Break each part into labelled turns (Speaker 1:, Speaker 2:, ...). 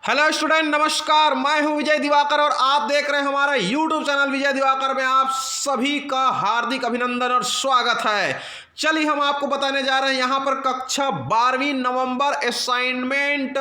Speaker 1: Hello student, नमस्कार। मैं हूं विजय दिवाकर और आप देख रहे हैं हमारा यूट्यूब चैनल विजय दिवाकर में आप सभी का हार्दिक अभिनंदन और स्वागत है। चलिए हम आपको बताने जा रहे हैं यहाँ पर कक्षा 12वीं नवंबर असाइनमेंट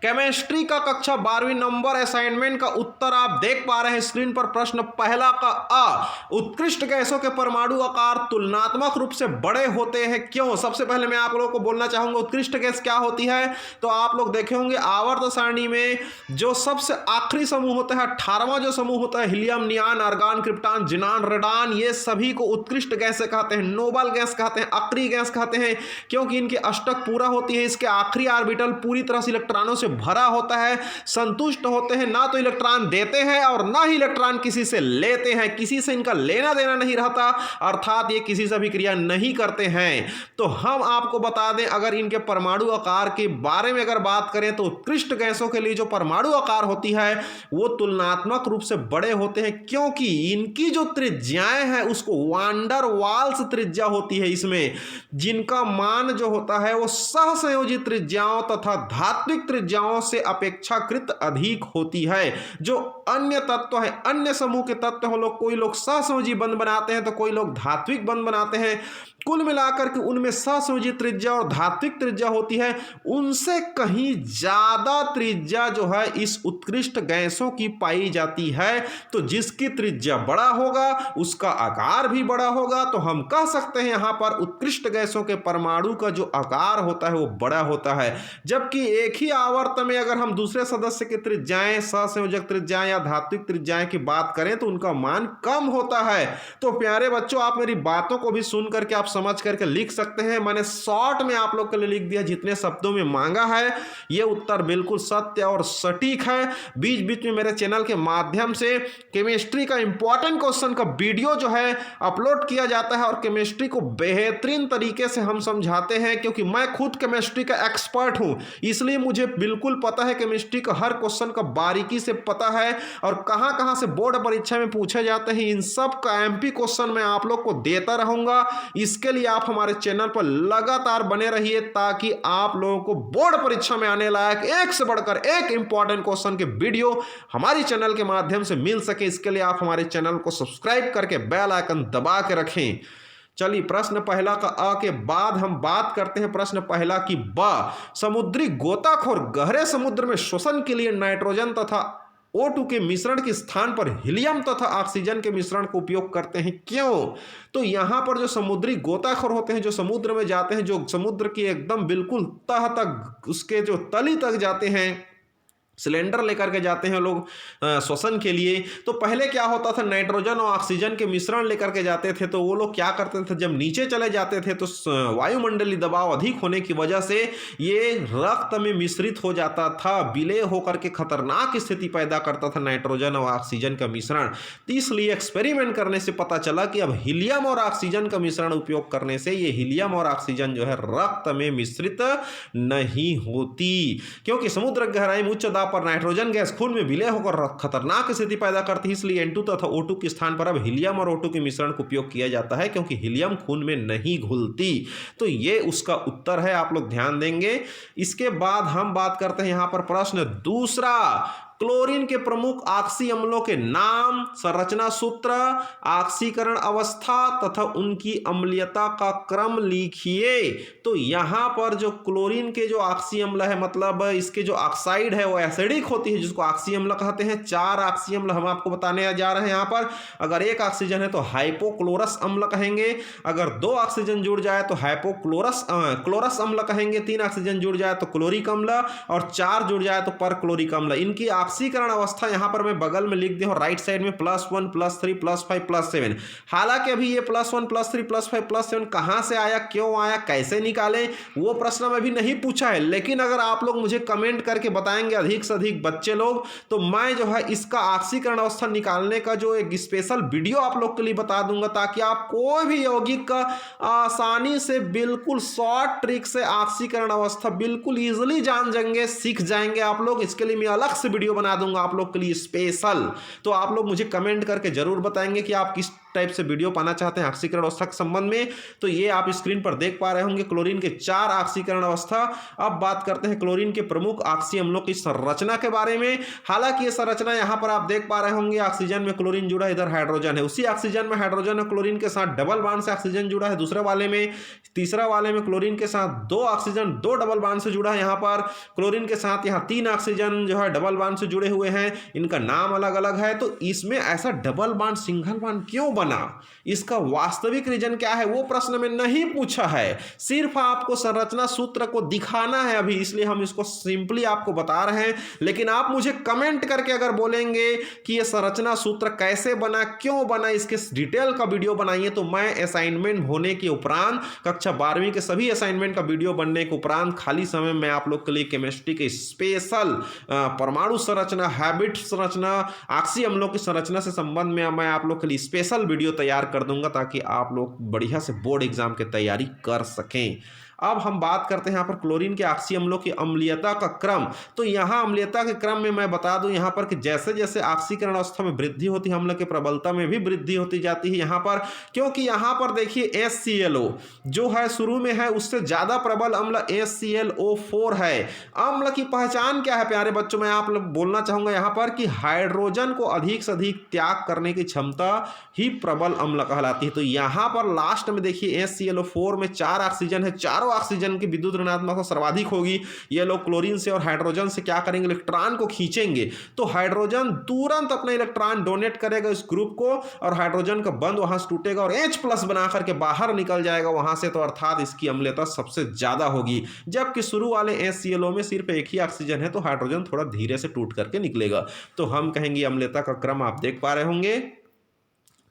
Speaker 1: केमिस्ट्री का कक्षा 12वीं नंबर असाइनमेंट का उत्तर आप देख पा रहे हैं स्क्रीन पर। प्रश्न पहला का अ, उत्कृष्ट गैसों के परमाणु आकार तुलनात्मक रूप से बड़े होते हैं, क्यों? सबसे पहले मैं आप लोगों को बोलना चाहूंगा उत्कृष्ट गैस क्या होती है। तो आप लोग देखे होंगे आवर्त सारणी में जो सबसे आखिरी समूह होता है, 18वां जो समूह होता है, हीलियम, नियान, आर्गन, क्रिप्टॉन, जिनान, रेडान, ये सभी को उत्कृष्ट गैस कहते हैं, नोबल गैस कहते हैं, अक्री गैस कहते हैं, क्योंकि इनकी अष्टक पूरा होती है, इसके आखिरी ऑर्बिटल पूरी तरह से इलेक्ट्रॉनों से भरा होता है, संतुष्ट होते हैं, ना तो इलेक्ट्रॉन देते हैं और ना ही इलेक्ट्रॉन किसी से लेते हैं, किसी से इनका लेना देना नहीं रहता, अर्थात ये किसी से भी क्रिया नहीं करते हैं। तो हम आपको बता दें, अगर इनके परमाणु आकार के बारे में अगर बात करें तो उत्कृष्ट गैसों के लिए जो परमाणु आकार होती है वो तुलनात्मक रूप से बड़े होते हैं, क्योंकि इनकी जो त्रिज्याएं हैं उसको वांडर वाल्स त्रिज्या होती है इसमें, जिनका मान जो होता है वो सहसंयोजी त्रिज्याओं तथा धात्विक त्रिज्याओं से अपेक्षाकृत अधिक होती है। जो अन्य तत्व है, अन्य समूह के तत्व हो लोग, कोई लोग सहसंयोजी बंध बनाते हैं तो कोई लोग धात्विक बंध बनाते हैं, कुल मिलाकर के उनमें सहसंयोजी त्रिज्या और धात्विक त्रिज्या होती है, उनसे कहीं ज्यादा त्रिज्या जो है इस उत्कृष्ट गैसों की पाई जाती है। तो जिसकी त्रिज्या बड़ा होगा उसका आकार भी बड़ा होगा, तो हम कह सकते हैं यहां पर उत्कृष्ट गैसों के परमाणु का जो आकार होता है वो बड़ा होता है। जबकि एक ही आवर्त में अगर हम दूसरे सदस्य की त्रिज्याएं, सहसंयोजक त्रिज्याएं या धात्विक त्रिज्याएं की बात करें तो उनका मान कम होता है। तो प्यारे बच्चों, आप मेरी बातों को भी सुन करके आप समझ करके लिख सकते हैं। मैंने शॉर्ट में आप लोग के लिए लिख दिया, जितने शब्दों में मांगा है यह उत्तर बिल्कुल सत्य और सटीक है। बीच बीच में मेरे चैनल के माध्यम से केमिस्ट्री का इंपॉर्टेंट क्वेश्चन का वीडियो जो है अपलोड किया जाता है और केमिस्ट्री को बेहतरीन तरीके से हम समझाते हैं, क्योंकि मैं खुद केमिस्ट्री का एक्सपर्ट हूं, इसलिए मुझे बिल्कुल पता है केमिस्ट्री का हर क्वेश्चन का बारीकी से पता है और कहां कहां से बोर्ड परीक्षा में पूछे जाते हैं। इन सब का एमपी क्वेश्चन मैं आप लोग को देता रहूंगा। इसके लिए आप हमारे चैनल पर लगातार बने रहिए ताकि आप लोगों को बोर्ड परीक्षा में आने लायक एक से बढ़कर एक इंपॉर्टेंट क्वेश्चन के वीडियो हमारी चैनल के माध्यम से मिल सके। इसके लिए आप हमारे चैनल को सब्सक्राइब करके बेल आइकन दबा के रखें। चलिए प्रश्न पहला का अ के बाद हम बात करते हैं प्रश्न पहला की ब। समुद्री गोताखोर गहरे समुद्र में श्वसन के लिए नाइट्रोजन तथा O2 के मिश्रण के स्थान पर हीलियम तथा ऑक्सीजन के मिश्रण का उपयोग करते हैं, क्यों? तो यहां पर जो समुद्री गोताखोर होते हैं, जो समुद्र में जाते हैं, जो समुद्र की एकदम बिल्कुल तह तक, उसके जो तली तक जाते हैं, सिलेंडर लेकर के जाते हैं लोग श्वसन के लिए। तो पहले क्या होता था, नाइट्रोजन और ऑक्सीजन के मिश्रण लेकर के जाते थे। तो वो लोग क्या करते थे, जब नीचे चले जाते थे तो वायुमंडलीय दबाव अधिक होने की वजह से ये रक्त में मिश्रित हो जाता था, विलय होकर के खतरनाक स्थिति पैदा करता था नाइट्रोजन और ऑक्सीजन का मिश्रण। तो इसलिए एक्सपेरिमेंट करने से पता चला कि अब हीलियम और ऑक्सीजन का मिश्रण उपयोग करने से ये हीलियम और ऑक्सीजन जो है रक्त में मिश्रित नहीं होती, क्योंकि समुद्र गहराई में उच्च पर नाइट्रोजन गैस खून में विलय होकर खतरनाक स्थिति पैदा करती है। इसलिए N2 तथा O2 के स्थान पर अब हीलियम और O2 के मिश्रण का उपयोग किया जाता है, क्योंकि हीलियम खून में नहीं घुलती। तो ये उसका उत्तर है, आप लोग ध्यान देंगे। इसके बाद हम बात करते हैं यहां पर प्रश्न दूसरा। क्लोरीन के प्रमुख ऑक्सी अम्लों के नाम, संरचना सूत्र, ऑक्सीकरण अवस्था तथा उनकी अम्लीयता का क्रम लिखिए। तो यहां पर जो क्लोरीन के जो ऑक्सी अम्ल है, मतलब इसके जो ऑक्साइड है वो एसिडिक होती है, जिसको ऑक्सी अम्ल कहते हैं। 4 ऑक्सी अम्ल हम आपको बताने जा रहे हैं यहां पर। अगर एक ऑक्सीजन है तो हाइपोक्लोरस अम्ल कहेंगे, अगर 2 ऑक्सीजन जुड़ जाए तो क्लोरस अम्ल कहेंगे, 3 ऑक्सीजन जुड़ जाए तो क्लोरिक अम्ल और 4 जुड़ जाए तो परक्लोरिक अम्ल। इनकी ऑक्सीकरण अवस्था यहां पर मैं बगल में लिख दिया राइट साइड में +1 +3 +5 +7। हालांकि अभी ये +1 +3 +5 +7 कहां से आया, क्यों आया, कैसे निकाले, वो प्रश्न में भी नहीं पूछा है। लेकिन अगर आप लोग मुझे कमेंट करके बताएंगे अधिक से अधिक बच्चे लोग, तो मैं जो है इसका ऑक्सीकरण अवस्था निकालने का जो एक स्पेशल वीडियो आप लोग के लिए बता दूंगा, ताकि आप कोई भी यौगिक का आसानी से बिल्कुल शॉर्ट ट्रिक से ऑक्सीकरण अवस्था बिल्कुल ईजिली जान जाएंगे, सीख जाएंगे आप लोग। इसके लिए मैं अलग से वीडियो बना दूंगा आप लोग के लिए स्पेशल। तो आप लोग मुझे कमेंट करके जरूर बताएंगे कि आप किस टाइप से वीडियो पाना चाहते हैं ऑक्सीकरण अवस्था के संबंध में, तो ये आप स्क्रीन पर देख पा रहे होंगे क्लोरीन के 4 ऑक्सीकरण अवस्था। अब बात करते हैं क्लोरीन के प्रमुख ऑक्सी अम्लों की संरचना के बारे में। हालांकि ये संरचना यहां पर आप देख पा रहे होंगे, ऑक्सीजन में क्लोरीन जुड़ा है, इधर हाइड्रोजन है, उसी ऑक्सीजन में हाइड्रोजन और क्लोरीन के साथ डबल बॉन्ड से ऑक्सीजन जुड़ा है दूसरे वाले में, तीसरा वाले में क्लोरीन के साथ 2 ऑक्सीजन 2 डबल बॉन्ड से जुड़ा है, यहां पर क्लोरीन के साथ यहां 3 ऑक्सीजन जो है डबल बॉन्ड से जुड़े हुए हैं, इनका नाम अलग अलग है। तो इसमें ऐसा डबल बॉन्ड सिंगल बॉन्ड क्यों बना, इसका वास्तविक रीजन क्या है वो प्रश्न में नहीं पूछा है, सिर्फ आपको संरचना सूत्र को दिखाना है अभी, इसलिए हम इसको सिंपली आपको बता रहे हैं। लेकिन आप मुझे कमेंट करके अगर बोलेंगे कि ये संरचना सूत्र कैसे बना, क्यों बना, इसके डिटेल का वीडियो बनाइए, तो मैं असाइनमेंट होने के उपरांत, कक्षा 12वीं के सभी असाइनमेंट का वीडियो बनने के उपरांत खाली समय में आप लोग के लिए केमिस्ट्री के स्पेशल परमाणु संरचना, हैबिट संरचना, ऑक्सी अम्लों की संरचना से संबंध में मैं आप लोग के लिए स्पेशल वीडियो तैयार कर दूंगा, ताकि आप लोग बढ़िया से बोर्ड एग्जाम की तैयारी कर सकें। अब हम बात करते हैं यहाँ पर क्लोरीन के ऑक्सी अम्लों की अम्लीयता का क्रम। तो यहाँ अम्लीयता के क्रम में मैं बता दूं यहाँ पर कि जैसे जैसे ऑक्सीकरण अवस्था में वृद्धि होती है, अम्ल की प्रबलता में भी वृद्धि होती जाती है यहाँ पर, क्योंकि यहाँ पर देखिए HClO जो है शुरू में है, उससे ज्यादा प्रबल अम्ल HClO4 है। अम्ल की पहचान क्या है प्यारे बच्चों, मैं आप लोग बोलना चाहूंगा यहाँ पर कि हाइड्रोजन को अधिक से अधिक त्याग करने की क्षमता ही प्रबल अम्ल कहलाती है। तो यहाँ पर लास्ट में देखिए HClO4 में 4 ऑक्सीजन है, चारों ऑक्सीजन की विद्युत ऋणात्मकता सर्वाधिक होगी। ये लोग क्लोरीन से और हाइड्रोजन से क्या करेंगे, इलेक्ट्रॉन को खींचेंगे, तो हाइड्रोजन तुरंत अपना इलेक्ट्रॉन डोनेट करेगा इस ग्रुप को, और हाइड्रोजन का बंध वहां से टूटेगा और H+ बना करके बाहर निकल जाएगा वहां से, तो अर्थात इसकी अम्लता सबसे ज्यादा होगी। जबकि शुरू वाले HClO में सिर्फ एक ही ऑक्सीजन है, तो हाइड्रोजन थोड़ा धीरे से टूट करके निकलेगा। तो हम कहेंगे अम्लता का क्रम आप देख पा रहे होंगे।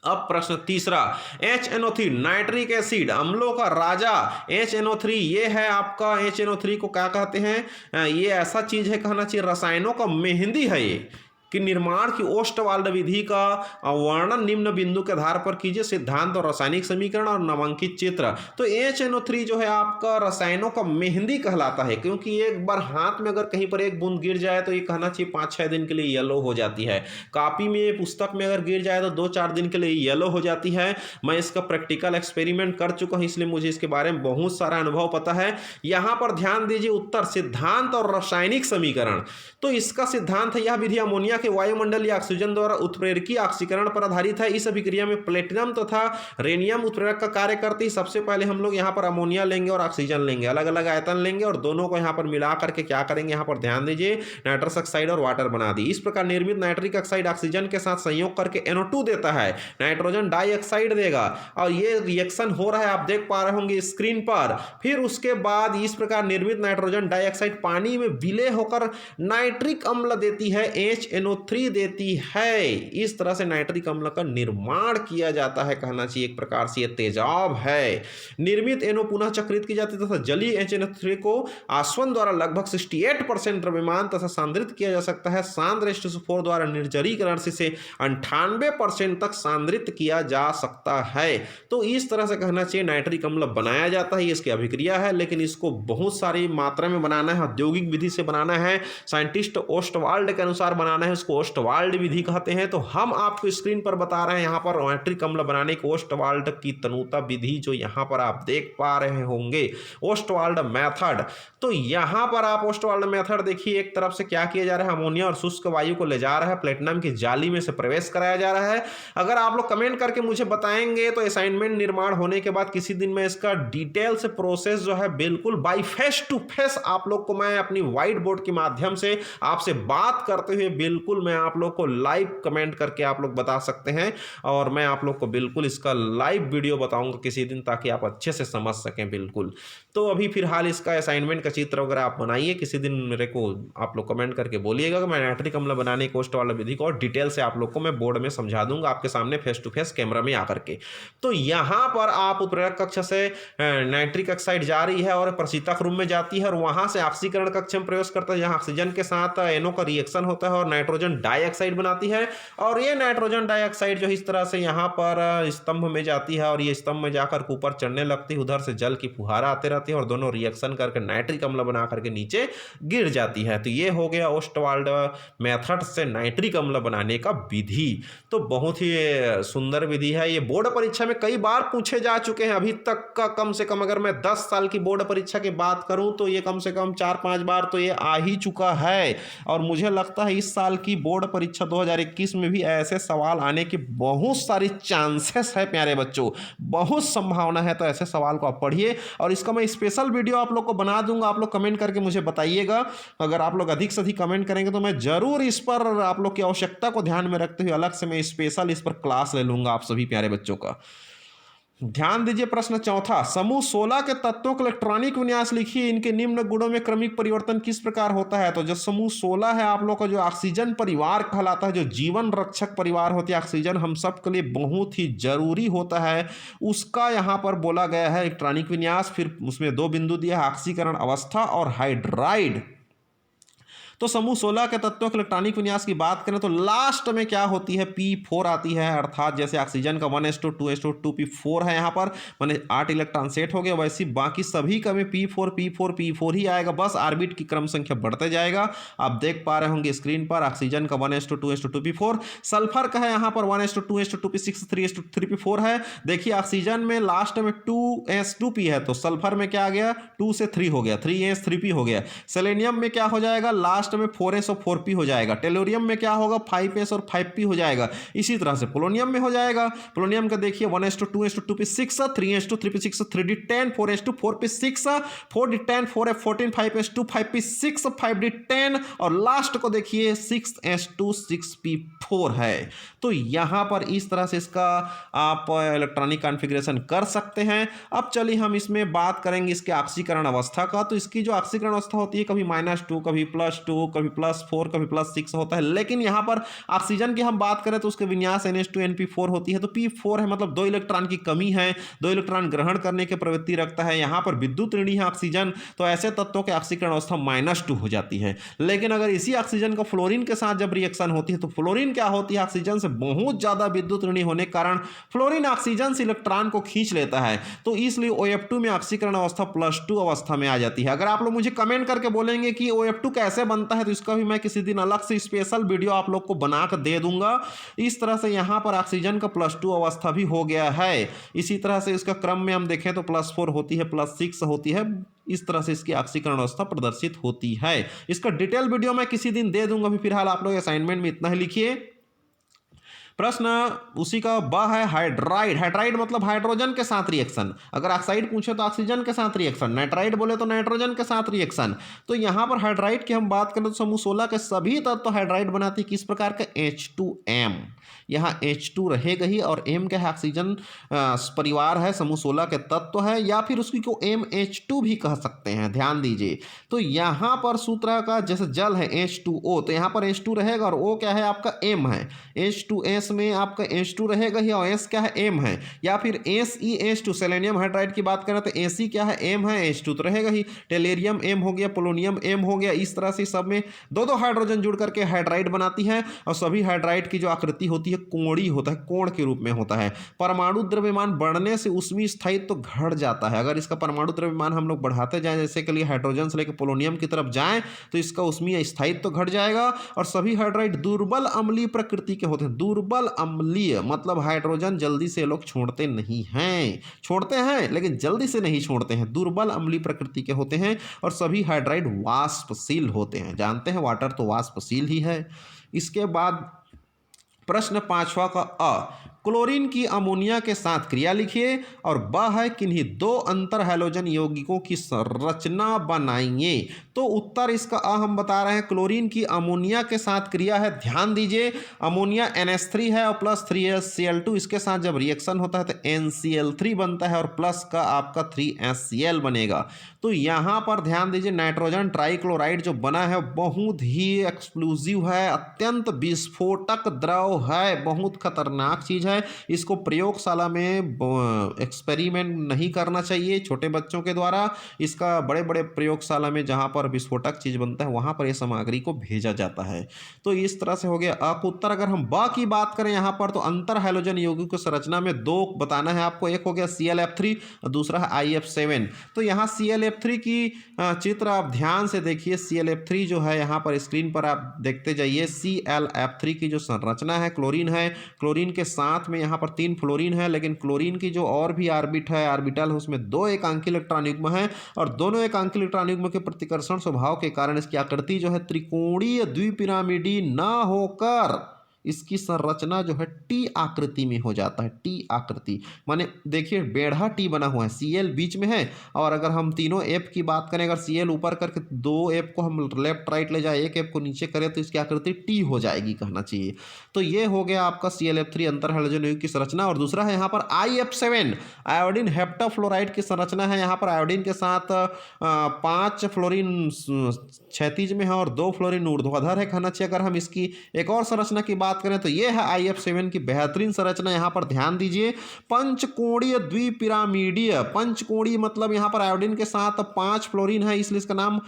Speaker 1: अब प्रश्न तीसरा, HNO3 नाइट्रिक एसिड अम्लों का राजा HNO3, ये है आपका HNO3 को क्या कहते हैं, ये ऐसा चीज है कहना चाहिए रसायनों का मेहंदी है ये, कि निर्माण की ओस्टवाल्ड विधि का वर्णन निम्न बिंदु के आधार पर कीजिए, सिद्धांत और रासायनिक समीकरण और नामांकित चित्र। तो HNO3 जो है आपका रसायनों का मेहंदी कहलाता है, क्योंकि एक बार हाथ में अगर कहीं पर एक बूंद गिर जाए तो ये कहना चाहिए 5-6 दिन के लिए येलो हो जाती है। कॉपी में, पुस्तक में अगर गिर जाए तो 2-4 दिन के लिए येलो हो जाती है। मैं इसका प्रैक्टिकल एक्सपेरिमेंट कर चुका हूँ, इसलिए मुझे इसके बारे में बहुत सारा अनुभव पता है। यहाँ पर ध्यान दीजिए, उत्तर सिद्धांत और रासायनिक समीकरण। तो इसका सिद्धांत है, यह विधि अमोनिया के वायुमंडलीय ऑक्सीजन द्वारा उत्प्रेरकीय ऑक्सीकरण पर आधारित है। इस अभिक्रिया में प्लेटिनम तथा रेनियम उत्प्रेरक का कार्य करती है। सबसे पहले हम लोग यहाँ पर अमोनिया लेंगे और ऑक्सीजन लेंगे, अलग अलग आयतन लेंगे और दोनों को यहाँ पर मिला करके क्या करेंगे, यहाँ पर ध्यान दीजिए, नाइट्रस ऑक्साइड और वाटर बना दी। इस प्रकार निर्मित नाइट्रिक ऑक्साइड ऑक्सीजन के साथ संयोग करके NO2 देता है, नाइट्रोजन डाइऑक्साइड देगा, और ये रिएक्शन हो रहा है आप देख पा रहे होंगे स्क्रीन पर। फिर उसके बाद इस प्रकार निर्मित नाइट्रोजन डाइऑक्साइड पानी में विलय होकर नाइट्रिक अम्ल देती है, HNO3 देती है। इस तरह से नाइट्रिक अम्ल का निर्माण किया जाता है, कहना चाहिए एक प्रकार से ये तेजाब है। निर्मित NO पुनः चक्रित की जाती है तथा जलीय HNO3 को आसवन द्वारा लगभग 68% द्रव्यमान तथा सांद्रित किया जा सकता है। सांद्र H2SO4 द्वारा निर्जरीकरण से 98% तक सांद्रित किया जा सकता है। तो इस तरह से कहना चाहिए नाइट्रिक अम्ल बनाया जाता है, इसकी अभिक्रिया है, लेकिन इसको बहुत सारी मात्रा में बनाना है, औद्योगिक विधि से बनाना है, साइंटिस्ट ओस्टवाल्ड के अनुसार बनाना है, उसको ओस्टवाल्ड विधि कहते हैं। तो हम आपको स्क्रीन पर बता रहे हैं यहाँ पर नाइट्रिक अम्ल बनाने की ओस्टवाल्ड की तनुता विधि, जो यहाँ पर आप देख पा रहे होंगे, ओस्टवाल्ड मेथड। तो यहाँ पर आप ओस्टवाल्ड मेथड देखिए, एक तरफ से क्या किया जा रहा है, अमोनिया और शुष्क वायु को ले जा रहा है, प्लेटिनम की जाली में से प्रवेश कराया जा रहा है। अगर आप लोग कमेंट करके मुझे बताएंगे तो असाइनमेंट निर्माण होने के बाद किसी दिन मैं इसका डिटेल से प्रोसेस जो है बिल्कुल बाई फेस टू फेस आप लोग को मैं अपनी व्हाइट बोर्ड के माध्यम से आपसे बात करते हुए बिल्कुल मैं आप लोग को लाइव कमेंट करके आप लोग बता सकते हैं, और मैं आप लोग को बिल्कुल इसका लाइव वीडियो बताऊंगा किसी दिन, ताकि आप अच्छे से समझ सकें बिल्कुल। तो अभी फिलहाल इसका असाइनमेंट का चित्र वगैरह आप बनाइए, किसी दिन मेरे को आप लोग कमेंट करके बोलिएगा कि मैं नाइट्रिक अम्ल बनाने की ओस्टवाल्ड विधि को और डिटेल से आप लोग को मैं बोर्ड में समझा दूंगा आपके सामने फेस टू फेस कैमरा में आकर के। तो यहाँ पर आप उत्प्रेरक कक्ष से नाइट्रिक ऑक्साइड जा रही है और प्रशीतक रूम में जाती है, और वहां से ऑक्सीकरण कक्ष में प्रवेश करता है, जहाँ ऑक्सीजन के साथ NO का रिएक्शन होता है और नाइट्रोजन नाइट्रोजन डाइऑक्साइड बनाती है। और ये नाइट्रोजन डाइऑक्साइड जो इस तरह से यहाँ पर स्तंभ में जाती है और ये स्तंभ में जाकर ऊपर चढ़ने लगती है, उधर से जल की फुहारा आते रहती है और दोनों रिएक्शन करके नाइट्रिक अम्ल बना करके नीचे गिर जाती है। तो ये हो गया ओस्टवाल्ड मेथड से नाइट्रिक अम्ल बनाने का विधि। तो बहुत ही सुंदर विधि है। ये बोर्ड परीक्षा में कई बार पूछे जा चुके हैं। अभी तक का कम से कम अगर मैं 10 साल की बोर्ड परीक्षा की बात करूं तो ये कम से कम 4-5 बार तो ये आ ही चुका है। और मुझे लगता है इस साल की बोर्ड परीक्षा 2021 में भी ऐसे सवाल आने की बहुत सारी चांसेस है प्यारे बच्चों, बहुत संभावना है। तो ऐसे सवाल को आप पढ़िए और इसका मैं स्पेशल वीडियो आप लोग को बना दूंगा। आप लोग कमेंट करके मुझे बताइएगा। अगर आप लोग अधिक से अधिक कमेंट करेंगे तो मैं जरूर इस पर आप लोग की आवश्यकता को ध्यान में रखते हुए अलग से मैं स्पेशल इस पर क्लास ले लूंगा आप सभी प्यारे बच्चों का। ध्यान दीजिए प्रश्न चौथा, समूह 16 के तत्वों का इलेक्ट्रॉनिक विन्यास लिखिए, इनके निम्न गुणों में क्रमिक परिवर्तन किस प्रकार होता है। तो जो समूह 16 है आप लोग का जो ऑक्सीजन परिवार कहलाता है, जो जीवन रक्षक परिवार होती है, ऑक्सीजन हम सब के लिए बहुत ही जरूरी होता है, उसका यहाँ पर बोला गया है इलेक्ट्रॉनिक विन्यास। फिर उसमें 2 बिंदु दिया है, ऑक्सीकरण अवस्था और हाइड्राइड। तो समूह 16 के तत्वों के इलेक्ट्रॉनिक विन्यास की बात करें तो लास्ट में क्या होती है, P4 आती है। अर्थात जैसे ऑक्सीजन का 1:2 2:2 P4 है यहाँ पर, माने 8 इलेक्ट्रॉन सेट हो गए, वैसे बाकी सभी का में P4 ही आएगा, बस ऑर्बिट की क्रम संख्या बढ़ते जाएगा। आप देख पा रहे होंगे स्क्रीन पर ऑक्सीजन का 1:2 2:2 P4, सल्फर का है यहाँ पर 1:2 2:2 P6 3:3 P4 है। देखिए ऑक्सीजन में लास्ट में 2s2p है, तो सल्फर में क्या आ गया, 2 से 3 हो गया, 3s 3p हो गया। सेलेनियम में क्या हो जाएगा, लास्ट में 4s और 4p हो जाएगा। टेलोरियम में क्या होगा, 5s और 5p हो जाएगा। इसी तरह से पोलोनियम में हो जाएगा। पोलोनियम का देखिए 1:2 2:2 P6 3:2 3p6 3d10 4:2 4p6 4d10 4f14 5s2 5p6 5d10 और लास्ट को देखिए 6s2 6p4 है। तो यहां पर इस तरह से इसका आप इलेक्ट्रॉनिक कॉन्फ़िगरेशन कर सकते हैं। अब चलिए हम इसमें बात करेंगे इसके ऑक्सीकरण अवस्था का। तो इसकी जो ऑक्सीकरण अवस्था होती है कभी -2 कभी +2 कभी +4 कभी +6 होता है। लेकिन यहां पर ऑक्सीजन की हम बात करें तो उसके विन्यास NH2 NP4 होती है। तो P4 है, मतलब 2 इलेक्ट्रॉन की कमी है, 2 इलेक्ट्रॉन ग्रहण करने की प्रवृत्ति रखता है। यहां पर विद्युत ऋणी है ऑक्सीजन, तो ऐसे तत्वों की ऑक्सीकरण अवस्था -2 हो जाती है। लेकिन अगर इसी ऑक्सीजन का फ्लोरीन के साथ जब रिएक्शन होती है तो फ्लोरीन क्या होती है, ऑक्सीजन से बहुत ज्यादा विद्युत ऋणी होने के कारण फ्लोरीन ऑक्सीजन से इलेक्ट्रॉन को खींच लेता है। तो इसलिए OF2 में ऑक्सीकरण अवस्था +2 अवस्था में आ जाती है। अगर आप लोग मुझे कमेंट करके बोलेंगे कि OF2 कैसे बनता है तो इसका भी मैं किसी दिन अलग से स्पेशल वीडियो आप लोग को बनाकर दे दूंगा। इस तरह से यहां पर ऑक्सीजन का +2 अवस्था भी हो गया है। इसी तरह से इसका क्रम में हम देखें तो +4 होती है, +6 होती है। इस तरह से इसकी ऑक्सीकरण अवस्था प्रदर्शित होती है। इसका डिटेल वीडियो मैं किसी दिन दे दूंगा। फिलहाल आप लोग असाइनमेंट में इतना ही लिखिए। प्रश्न उसी का ब है हाइड्राइड। हाइड्राइड मतलब हाइड्रोजन के साथ रिएक्शन। अगर ऑक्साइड पूछे तो ऑक्सीजन के साथ रिएक्शन, नाइट्राइड बोले तो नाइट्रोजन के साथ रिएक्शन। तो यहां पर हाइड्राइड की हम बात करें तो समूह 16 के सभी तत्व हाइड्राइड बनाती है। किस प्रकार का, H2M। यहाँ H2 रहेगा ही और M क्या है, ऑक्सीजन परिवार है, समूह 16 के तत्व है, या फिर उसकी को MH2 भी कह सकते हैं। ध्यान दीजिए तो यहाँ पर सूत्र का जैसे जल है H2O, तो यहाँ पर H2 रहेगा और O क्या है आपका M है। H2S में आपका H2 रहेगा ही और S क्या है, M है। या फिर SeH2 सेलेनियम हाइड्राइड की बात करें तो Ase क्या है, M है, H2 तो रहेगा ही। टेलेरियम M हो गया, पोलोनियम M हो गया। इस तरह से सब में 2-2 हाइड्रोजन जुड़ करके हाइड्राइड बनाती है। और सभी हाइड्राइड की जो आकृति होती है कोणीय होता है, कोण के रूप में होता है। परमाणु द्रव्यमान बढ़ने से उसमें स्थायित्व तो घट जाता है। अगर इसका परमाणु द्रव्यमान हम लोग बढ़ाते जाएं, जैसे के लिए हाइड्रोजन से लेकर पोलोनियम की तरफ जाएं, तो इसका उसमें स्थायित्व तो घट जाएगा। और सभी हाइड्राइड दुर्बल अम्लीय प्रकृति के होते हैं। दुर्बल अम्लीय मतलब हाइड्रोजन जल्दी से लोग छोड़ते नहीं हैं, छोड़ते हैं लेकिन जल्दी से नहीं छोड़ते हैं, दुर्बल अम्लीय प्रकृति के होते हैं। और सभी हाइड्राइड वाष्पशील होते हैं। जानते हैं वाटर तो वाष्पशील ही है। इसके बाद प्रश्न 5वां का अ, क्लोरीन की अमोनिया के साथ क्रिया लिखिए। और ब है किन्हीं 2 अंतर हैलोजन यौगिकों की संरचना बनाइए। तो उत्तर इसका अ हम बता रहे हैं, क्लोरीन की अमोनिया के साथ क्रिया है। ध्यान दीजिए अमोनिया NH3 है और +3HCl2, इसके साथ जब रिएक्शन होता है तो NCl3 बनता है और प्लस का आपका 3HCl बनेगा। तो यहाँ पर ध्यान दीजिए नाइट्रोजन ट्राइक्लोराइड जो बना है बहुत ही एक्सप्लोजिव है, अत्यंत विस्फोटक द्रव है, बहुत खतरनाक चीज है। है, इसको प्रयोगशाला में एक्सपेरिमेंट नहीं करना चाहिए छोटे बच्चों के द्वारा। इसका बड़े बड़े प्रयोगशाला में जहाँ पर विस्फोटक चीज़ बनता है वहाँ पर यह सामग्री को भेजा जाता है। तो इस तरह से हो गया अ का उत्तर। अगर हम ब की बात करें यहाँ पर, तो अंतर हैलोजन यौगिक की संरचना में दो बताना है आपको। एक हो गया ClF3 और दूसरा है IF7। तो यहाँ ClF3 की चित्र आप ध्यान से देखिए। ClF3 जो है यहाँ पर स्क्रीन पर आप देखते जाइए। ClF3 की जो संरचना है, क्लोरीन है, क्लोरीन के साथ में यहाँ पर 3 फ्लोरीन है, लेकिन क्लोरीन की जो और भी ऑर्बिटल है उसमें 2 एकांकी इलेक्ट्रॉन युग्म है, और दोनों एकांकी इलेक्ट्रॉन युग्म के प्रतिकर्षण स्वभाव के कारण इसकी आकृति जो है त्रिकोणीय द्विपिरामिडी न होकर इसकी संरचना जो है टी आकृति में हो जाता है। टी आकृति माने देखिए बेढ़ा टी बना हुआ है, Cl बीच में है, और अगर हम तीनों F की बात करें, अगर Cl ऊपर करके 2 F को हम लेफ्ट राइट ले जाए, एक F को नीचे करें तो इसकी आकृति टी हो जाएगी कहना चाहिए। तो ये हो गया आपका ClF3 अंतर हैलोजन यौगिक की संरचना। और दूसरा है यहाँ पर IF7 आयोडीन हेप्टाफ्लोराइड की संरचना है। यहाँ पर आयोडीन के साथ 5 फ्लोरीन क्षैतिज में है और 2 फ्लोरीन ऊर्ध्वाधर है कहना चाहिए। अगर हम इसकी एक और संरचना की बात करें तो यह है IF7 की बेहतरीन संरचना। यहाँ पर ध्यान दीजिए, पंचकोणीय द्विपिरामिडीय। पंचकोणीय मतलब यहाँ पर आयोडीन के साथ 5 फ्लोरीन है, इसलिए इसका नाम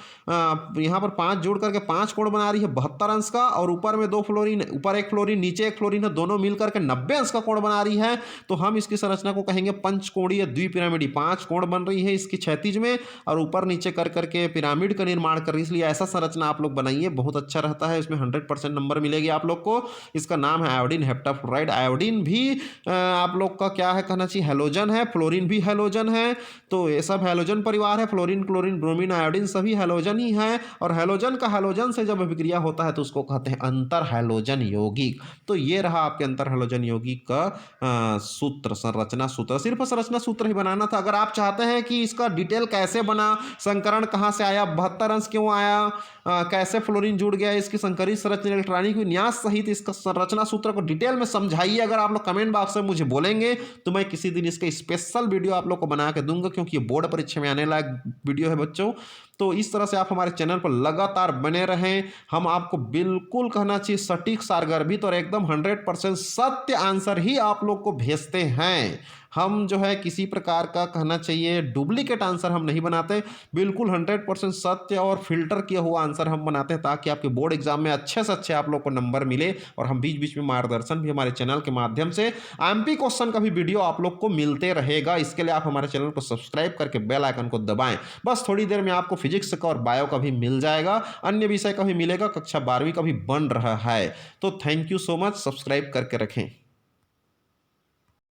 Speaker 1: यहाँ पर 5 जोड़ करके 5 कोण बना रही है 72 अंश का, और ऊपर में 2 फ्लोरीन, ऊपर 1 फ्लोरीन नीचे 1 फ्लोरीन है, दोनों मिलकर के 90 अंश का कोण बना रही है। तो हम इसकी संरचना को कहेंगे पंचकोणीय द्विपिरामिडी। 5 कोण बन रही है इसकी क्षैतिज में और ऊपर नीचे कर करके पिरामिड का निर्माण कर रही है, इसलिए ऐसा संरचना आप लोग बनाइए, बहुत अच्छा रहता है। इसमें 100% नंबर मिलेगी आप लोग को। इसका नाम है आयोडीन हेप्टाफ्लोराइड। आयोडीन भी आप लोग का क्या है कहना चाहिए, हैलोजन है, फ्लोरीन भी हैलोजन है। तो ये सब हैलोजन परिवार है। फ्लोरीन, क्लोरीन, ब्रोमीन, आयोडीन सभी हैलोजन ही है। और हैलोजन का हैलोजन से जब अभिक्रिया होता है तो उसको कहते हैं अंतर हैलोजन यौगिक। तो ये रहा आपके अंतर हैलोजन यौगिक का सूत्र, संरचना सूत्र। सिर्फ संरचना सूत्र ही बनाना था। अगर आप चाहते हैं कि इसका डिटेल कैसे बना, संकरण कहाँ से आया, 72 अंश क्यों आया, कैसे फ्लोरीन जुड़ गया, इसकी संकरित संरचना, इलेक्ट्रॉनिक विन्यास सहित इसका संरचना सूत्र को डिटेल में समझाइए। अगर आप लोग कमेंट बॉक्स में मुझे बोलेंगे तो मैं किसी दिन इसका स्पेशल वीडियो आप लोग को बना के दूंगा, क्योंकि ये बोर्ड परीक्षा में आने लायक वीडियो है बच्चों। तो इस तरह से आप हमारे चैनल पर लगातार बने रहें। हम आपको बिल्कुल कहना चाहिए सटीक, सारगर्भित और एकदम 100% सत्य आंसर ही आप लोग को भेजते हैं। हम जो है किसी प्रकार का कहना चाहिए डुप्लीकेट आंसर हम नहीं बनाते, बिल्कुल 100% सत्य और फिल्टर किया हुआ आंसर हम बनाते हैं, ताकि आपके बोर्ड एग्जाम में अच्छे से अच्छे आप लोग को नंबर मिले। और हम बीच बीच में मार्गदर्शन भी हमारे चैनल के माध्यम से, एमपी क्वेश्चन का भी वीडियो आप लोग को मिलते रहेगा। इसके लिए आप हमारे चैनल को सब्सक्राइब करके बेल आइकन को दबाएं। बस थोड़ी देर में आपको फिजिक्स का और बायो का भी मिल जाएगा, अन्य विषय का भी मिलेगा, कक्षा 12वीं का भी बन रहा है। तो thank you so much, subscribe करके रखें।